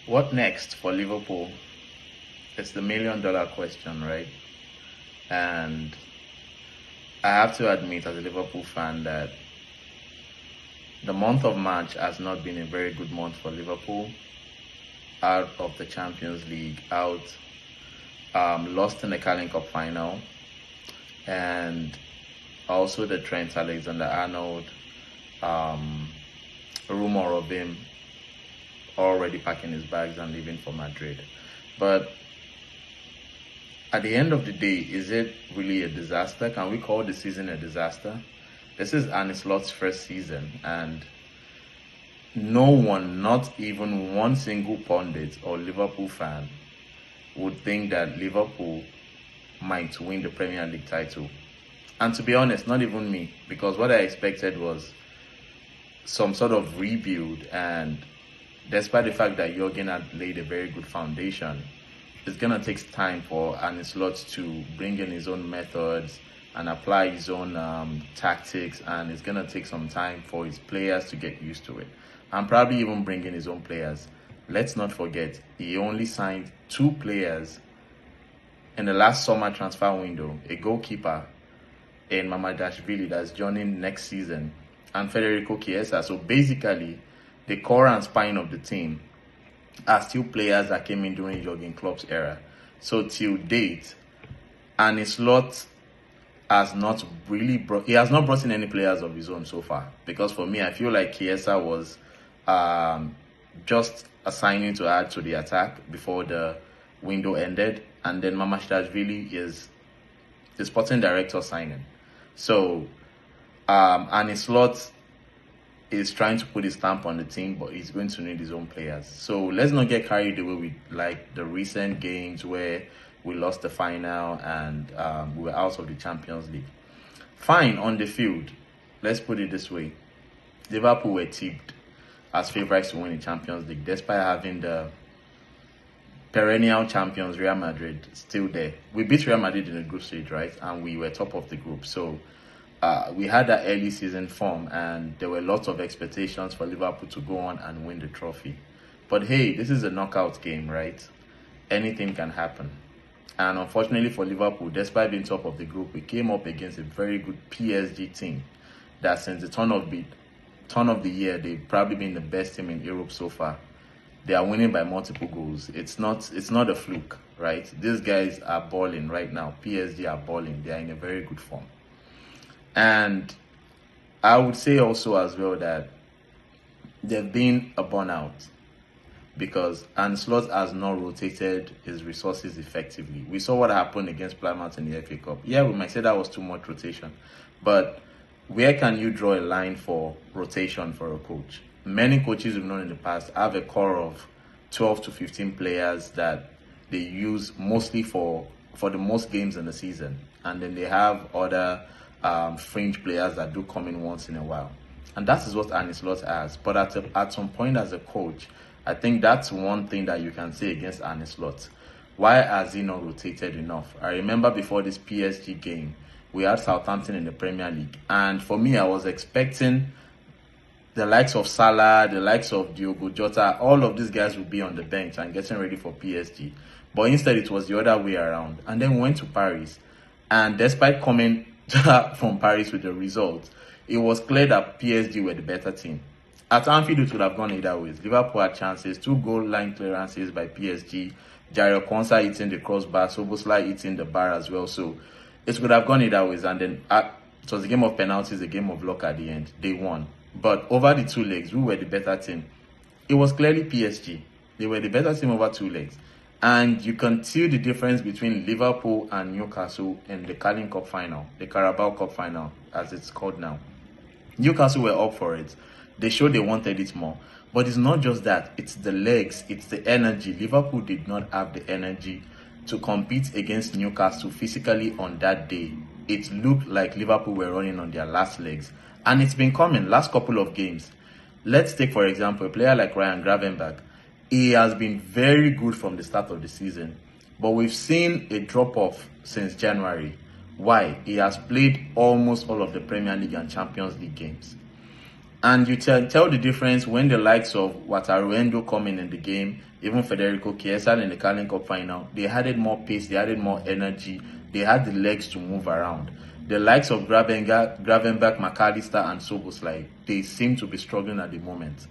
What next for Liverpool? It's the million-dollar question, right? And I have to admit, as a Liverpool fan, that the month of March has not been a very good month for Liverpool. Out of the Champions League, lost in the Carling Cup final, and also the Trent Alexander-Arnold um, rumor of him already packing his bags and leaving for Madrid. But at the end of the day, is it really a disaster? Can we call the season a disaster? This is Arne Slot's first season, and no one, not even one single pundit or Liverpool fan, would think that Liverpool might win the Premier League title. And to be honest, not even me, because what I expected was some sort of rebuild, and despite the fact that Jurgen had laid a very good foundation, it's going to take time for Arne Slot to bring in his own methods and apply his own tactics, and it's going to take some time for his players to get used to it, and probably even bring in his own players. Let's not forget, he only signed 2 players in the last summer transfer window, a goalkeeper in Mamadashvili that's joining next season, and Federico Chiesa. So basically, the core and spine of the team are still players that came in during Jurgen Klopp's era. So till date, Arne Slot has not brought in any players of his own so far. Because for me, I feel like Chiesa was just a signing to add to the attack before the window ended, and then Mamashashvili is the sporting director signing. So Arne Slot is trying to put his stamp on the team, but he's going to need his own players. So let's not get carried away with like the recent games where we lost the final and we were out of the Champions League. Fine, on the field, let's put it this way. Liverpool were tipped as favourites to win the Champions League, despite having the perennial champions Real Madrid still there. We beat Real Madrid in the group stage, right? And we were top of the group. So we had that early season form, and there were lots of expectations for Liverpool to go on and win the trophy. But hey, this is a knockout game, right? Anything can happen. And unfortunately for Liverpool, despite being top of the group, we came up against a very good PSG team that since the turn of the year, they've probably been the best team in Europe so far. They are winning by multiple goals. It's not a fluke, right? These guys are balling right now. PSG are balling. They are in a very good form. And I would say also as well that there's been a burnout because Arne Slot has not rotated his resources effectively. We saw what happened against Plymouth in the FA Cup. Yeah, we might say that was too much rotation, but where can you draw a line for rotation for a coach? Many coaches we've known in the past have a core of 12 to 15 players that they use mostly for the most games in the season, and then they have other fringe players that do come in once in a while. And that is what Arne Slot has. But at some point as a coach, I think that's one thing that you can say against Arne Slot. Why has he not rotated enough? I remember before this PSG game, we had Southampton in the Premier League. And for me, I was expecting the likes of Salah, the likes of Diogo Jota, all of these guys would be on the bench and getting ready for PSG. But instead, it was the other way around. And then we went to Paris. And despite coming from Paris with the results, it was clear that PSG were the better team. At Anfield, it would have gone either ways. Liverpool had chances, 2 goal line clearances by PSG, Jairo Konsa hitting the crossbar, Szoboszlai hitting the bar as well. So it would have gone either ways. And then it was a game of penalties, a game of luck at the end. They won. But over the 2 legs, we were the better team. It was clearly PSG. They were the better team over 2 legs. And you can see the difference between Liverpool and Newcastle in the Carling Cup final, the Carabao Cup final, as it's called now. Newcastle were up for it. They showed they wanted it more. But it's not just that. It's the legs. It's the energy. Liverpool did not have the energy to compete against Newcastle physically on that day. It looked like Liverpool were running on their last legs. And it's been coming last couple of games. Let's take, for example, a player like Ryan Gravenberch. He has been very good from the start of the season. But we've seen a drop-off since January. Why? He has played almost all of the Premier League and Champions League games. And you tell the difference when the likes of Wataru Endo come in the game, even Federico Chiesa in the Carling Cup final, they added more pace, they added more energy, they had the legs to move around. The likes of Gravenberch, McAllister, and Soboslai, they seem to be struggling at the moment.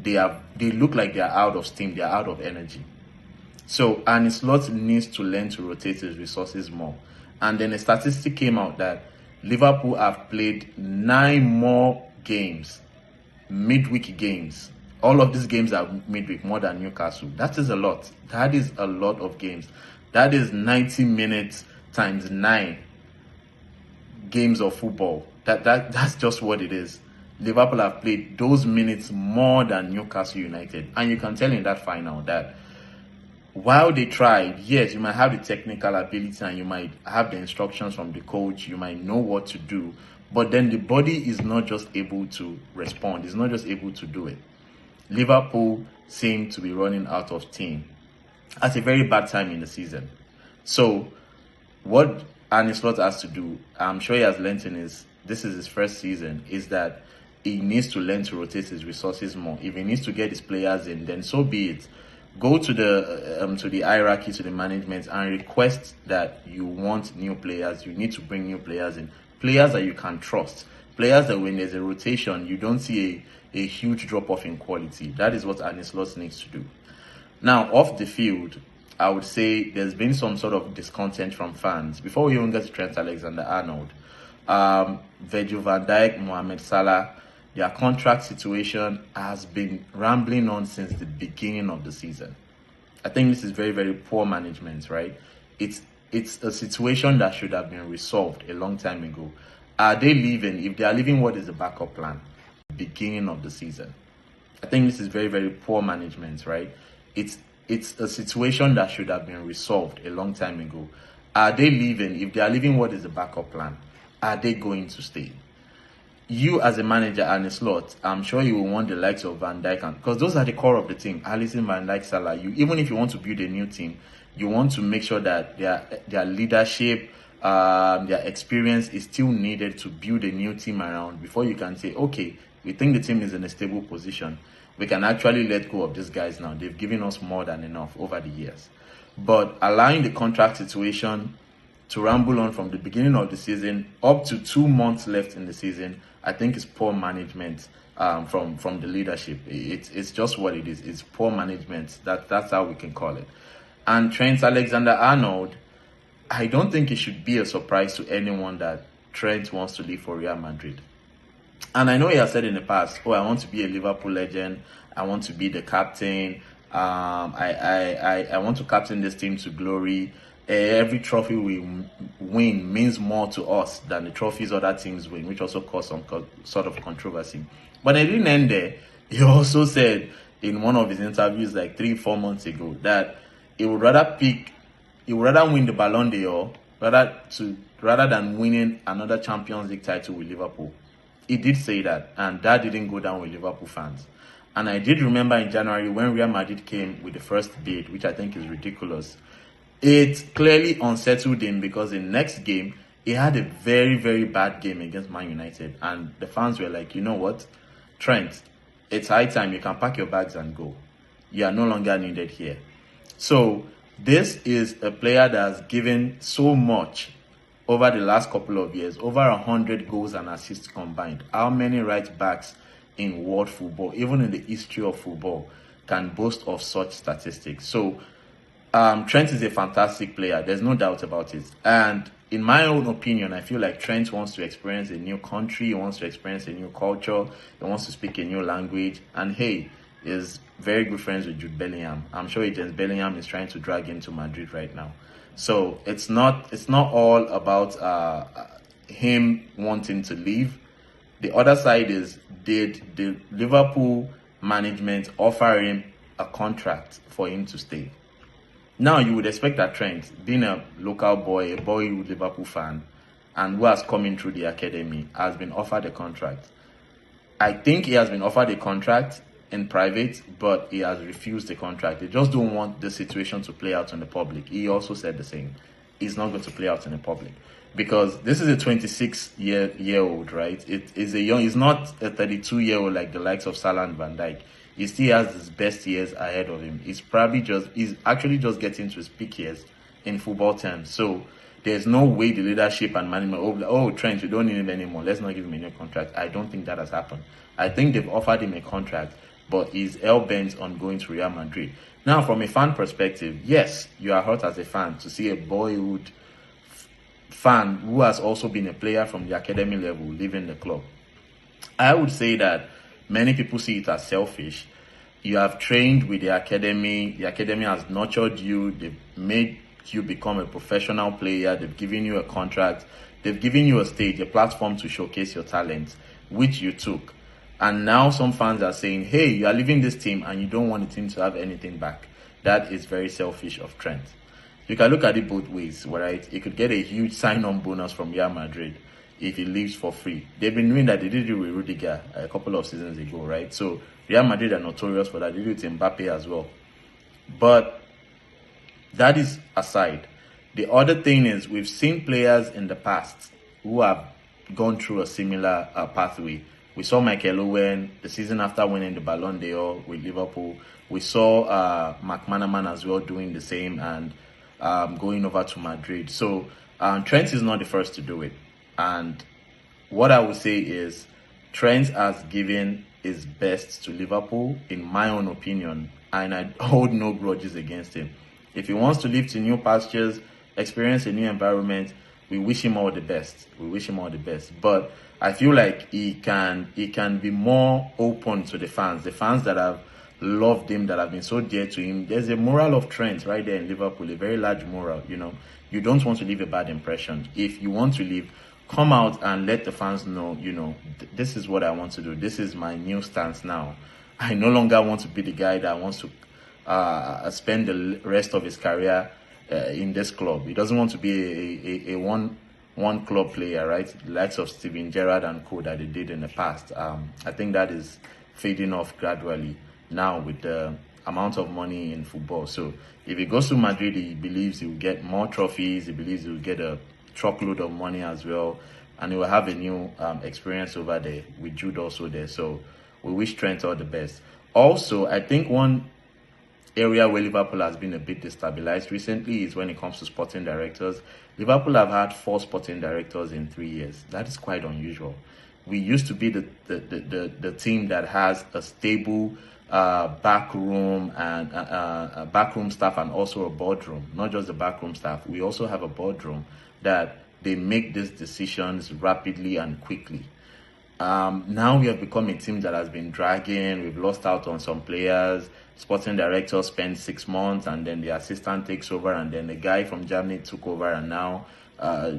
They look like they are out of steam, they are out of energy. So Arne Slot needs to learn to rotate his resources more. And then a statistic came out that Liverpool have played 9 more games, midweek games. All of these games are midweek, more than Newcastle. That is a lot. That is a lot of games. That is 90 minutes times 9 games of football. That's just what it is. Liverpool have played those minutes more than Newcastle United. And you can tell in that final that while they tried, yes, you might have the technical ability and you might have the instructions from the coach, you might know what to do, but then the body is not just able to respond, it's not just able to do it. Liverpool seem to be running out of steam at a very bad time in the season. So what Arne Slot has to do, I'm sure he has learned this is his first season, is that he needs to learn to rotate his resources more. If he needs to get his players in, then so be it. Go to the hierarchy, to the management, and request that you want new players. You need to bring new players in, players that you can trust, players that when there's a rotation, you don't see a huge drop off in quality. That is what Arne Slot needs to do. Now, off the field, I would say there's been some sort of discontent from fans. Before we even get to Trent Alexander-Arnold, Virgil van Dijk, Mohamed Salah, their contract situation has been rambling on since the beginning of the season. I think this is very, very poor management, right? It's a situation that should have been resolved a long time ago. Are they leaving? If they are leaving, what is the backup plan? Beginning of the season. I think this is very, very poor management, right? It's a situation that should have been resolved a long time ago. Are they leaving? If they are leaving, what is the backup plan? Are they going to stay? You as a manager and a slot, I'm sure you will want the likes of Van Dijk, because those are the core of the team. Alisson, Van Dijk, Salah. Even if you want to build a new team, you want to make sure that their leadership, their experience is still needed to build a new team around before you can say, okay, we think the team is in a stable position. We can actually let go of these guys now. They've given us more than enough over the years. But allowing the contract situation to ramble on from the beginning of the season up to 2 months left in the season, I think it's poor management from the leadership. It's just what it is. It's poor management. That's how we can call it. And Trent Alexander-Arnold, I don't think it should be a surprise to anyone that Trent wants to leave for Real Madrid. And I know he has said in the past, oh, I want to be a Liverpool legend. I want to be the captain. I want to captain this team to glory. Every trophy we win means more to us than the trophies other teams win, which also caused some sort of controversy. But it didn't end there. He also said in one of his interviews like 3-4 months ago that he would rather win the Ballon d'Or rather than winning another Champions League title with Liverpool. He did say that, and that didn't go down with Liverpool fans. And I did remember in January when Real Madrid came with the first bid, which I think is ridiculous. It clearly unsettled him because in the next game, he had a very, very bad game against Man United. And the fans were like, you know what? Trent, it's high time. You can pack your bags and go. You are no longer needed here. So this is a player that has given so much over the last couple of years, over 100 goals and assists combined. How many right backs in world football, even in the history of football, can boast of such statistics? So Trent is a fantastic player. There's no doubt about it. And in my own opinion, I feel like Trent wants to experience a new country. He wants to experience a new culture. He wants to speak a new language. And hey, he's very good friends with Jude Bellingham. I'm sure James Bellingham is trying to drag him to Madrid right now. So it's not all about him wanting to leave. The other side is, did the Liverpool management offer him a contract for him to stay? Now you would expect that Trent, being a local boy, a boyhood Liverpool fan, and who has come in through the academy, has been offered a contract. I think he has been offered a contract in private, but he has refused the contract. They just don't want the situation to play out in the public. He also said the same. He's not going to play out in the public. because this is a 26-year-old, right? It is a young. It's not a 32-year-old like the likes of Salah and Van Dijk. He still has his best years ahead of him. He's actually just getting to his peak years in football terms. So there's no way the leadership and management, oh Trent, we don't need him anymore, let's not give him a new contract. I don't think that has happened. I think they've offered him a contract, but he's hell-bent on going to Real Madrid. Now, from a fan perspective, yes, you are hurt as a fan to see a boyhood fan who has also been a player from the academy level leaving the club. I would say that many people see it as selfish. You have trained with the academy has nurtured you, they've made you become a professional player, they've given you a contract, they've given you a stage, a platform to showcase your talent, which you took. And now some fans are saying, hey, you are leaving this team and you don't want the team to have anything back. That is very selfish of Trent. You can look at it both ways, right? He could get a huge sign-on bonus from Real Madrid if he leaves for free. They've been doing that. They did it with Rudiger a couple of seasons ago, right? So Real Madrid are notorious for that. They did it with Mbappe as well. But that is aside. The other thing is we've seen players in the past who have gone through a similar pathway. We saw Michael Owen the season after winning the Ballon d'Or with Liverpool. We saw McManaman as well doing the same and going over to Madrid. So Trent is not the first to do it. And what I would say is Trent has given his best to Liverpool, in my own opinion, and I hold no grudges against him. If he wants to live to new pastures, experience a new environment, we wish him all the best. We wish him all the best. But I feel like he can be more open to the fans that have loved him, that have been so dear to him. There's a moral of Trent right there in Liverpool, a very large moral. You know, you don't want to leave a bad impression. If you want to leave, come out and let the fans know, you know, this is what I want to do. This is my new stance now. I no longer want to be the guy that wants to spend the rest of his career in this club. He doesn't want to be a one club player, right? The likes of Steven Gerrard and co that they did in the past. I think that is fading off gradually now with the amount of money in football. So if he goes to Madrid, he believes he will get more trophies. He believes he will get a truckload of money as well, and he will have a new experience over there with Jude also there. So we wish Trent all the best. Also, I think one area where Liverpool has been a bit destabilized recently is when it comes to sporting directors. Liverpool have had 4 sporting directors in 3 years. That is quite unusual. We used to be the team that has a stable backroom and backroom staff, and also a boardroom. Not just the backroom staff, we also have a boardroom that they make these decisions rapidly and quickly. Now we have become a team that has been dragging. We've lost out on some players. Sporting director spends 6 months, and then the assistant takes over, and then the guy from Germany took over, and now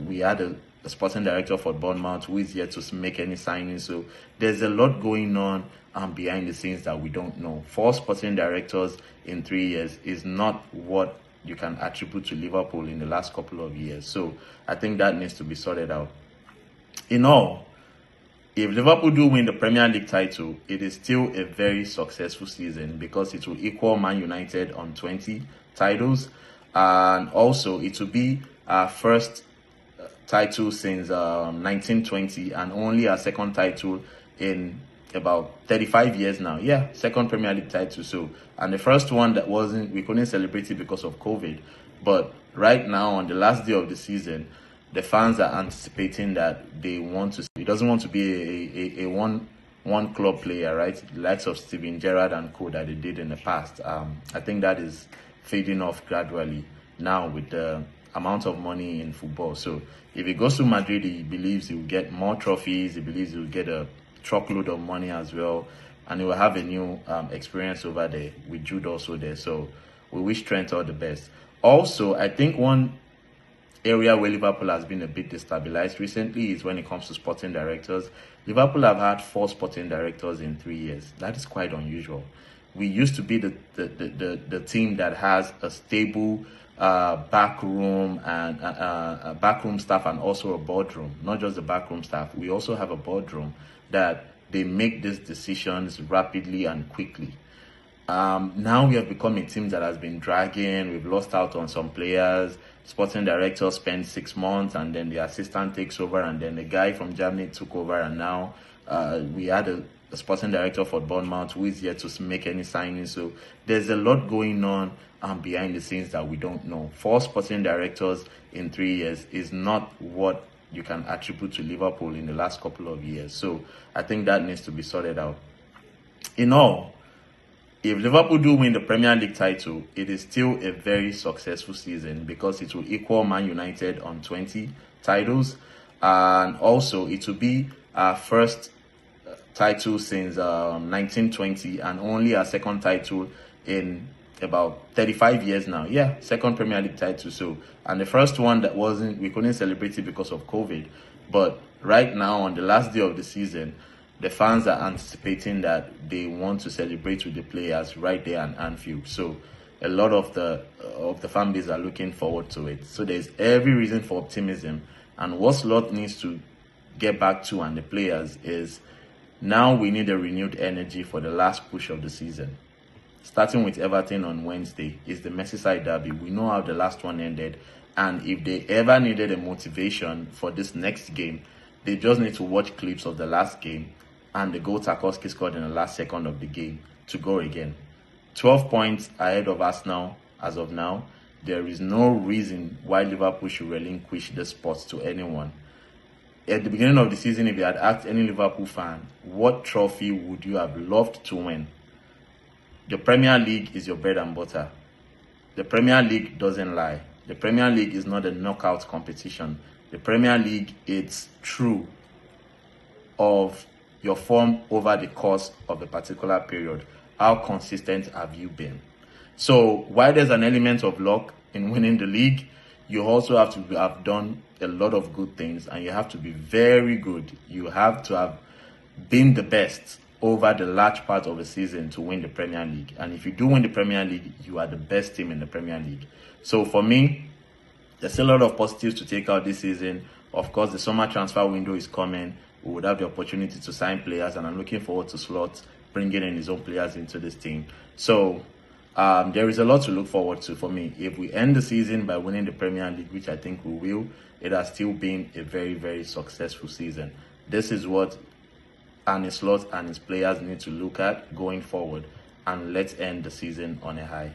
we had a sporting director for Bournemouth who is yet to make any signings. So there's a lot going on behind the scenes that we don't know. 4 sporting directors in 3 years is not what you can attribute to Liverpool in the last couple of years. So I think that needs to be sorted out. In all, if Liverpool do win the Premier League title, it is still a very successful season because it will equal Man United on 20 titles. And also, it will be our first title since 1920 and only our second title in about 35 years now. Yeah, second Premier League title. So, and the first one that we couldn't celebrate it because of COVID. But right now, on the last day of the season, the fans are anticipating that they want to. He doesn't want to be a one club player, right? The likes of Steven Gerrard and co that they did in the past. I think that is fading off gradually now with the amount of money in football. So if he goes to Madrid, he believes he will get more trophies. He believes he will get a truckload of money as well, and he will have a new experience over there with Jude also there. So we wish Trent all the best. Also, I think one area where Liverpool has been a bit destabilized recently is when it comes to sporting directors. Liverpool have had 4 sporting directors in 3 years. That is quite unusual. We used to be the team that has a stable backroom and backroom staff, and also a boardroom. Not just the backroom staff, we also have a boardroom that they make these decisions rapidly and quickly. Now we have become a team that has been dragging. We've lost out on some players. Sporting director spent 6 months, and then the assistant takes over, and then the guy from Germany took over, and now we had a sporting director for Bournemouth who is yet to make any signings. So there's a lot going on behind the scenes that we don't know. 4 sporting directors in 3 years is not what you can attribute to Liverpool in the last couple of years. So I think that needs to be sorted out. In all, if Liverpool do win the Premier League title, it is still a very successful season because it will equal Man United on 20 titles, and also it will be our first title since 1920 and only our second title in about 35 years now. Yeah, second Premier League title. So, and the first one that we couldn't celebrate it because of COVID, but right now on the last day of the season, the fans are anticipating that they want to celebrate with the players right there at Anfield. So a lot of the fan base are looking forward to it. So there's every reason for optimism. And what Slot needs to get back to, and the players, is now we need a renewed energy for the last push of the season. Starting with Everton on Wednesday is the Merseyside derby. We know how the last one ended. And if they ever needed a motivation for this next game, they just need to watch clips of the last game and the goal Tarkowski scored in the last second of the game to go again. 12 points ahead of Arsenal as of now. There is no reason why Liverpool should relinquish the spot to anyone. At the beginning of the season, if you had asked any Liverpool fan, what trophy would you have loved to win? The Premier League is your bread and butter. The Premier League doesn't lie. The Premier League is not a knockout competition. The Premier League, it's true of your form over the course of a particular period. How consistent have you been? So while there's an element of luck in winning the league, you also have to have done a lot of good things, and you have to be very good. You have to have been the best over the large part of the season to win the Premier League. And if you do win the Premier League, you are the best team in the Premier League. So for me, there's a lot of positives to take out this season. Of course, the summer transfer window is coming. We would have the opportunity to sign players, and I'm looking forward to Slot bringing in his own players into this team. So there is a lot to look forward to for me. If we end the season by winning the Premier League, which I think we will, it has still been a very, very successful season. This is what Arne Slot and his players need to look at going forward, and let's end the season on a high.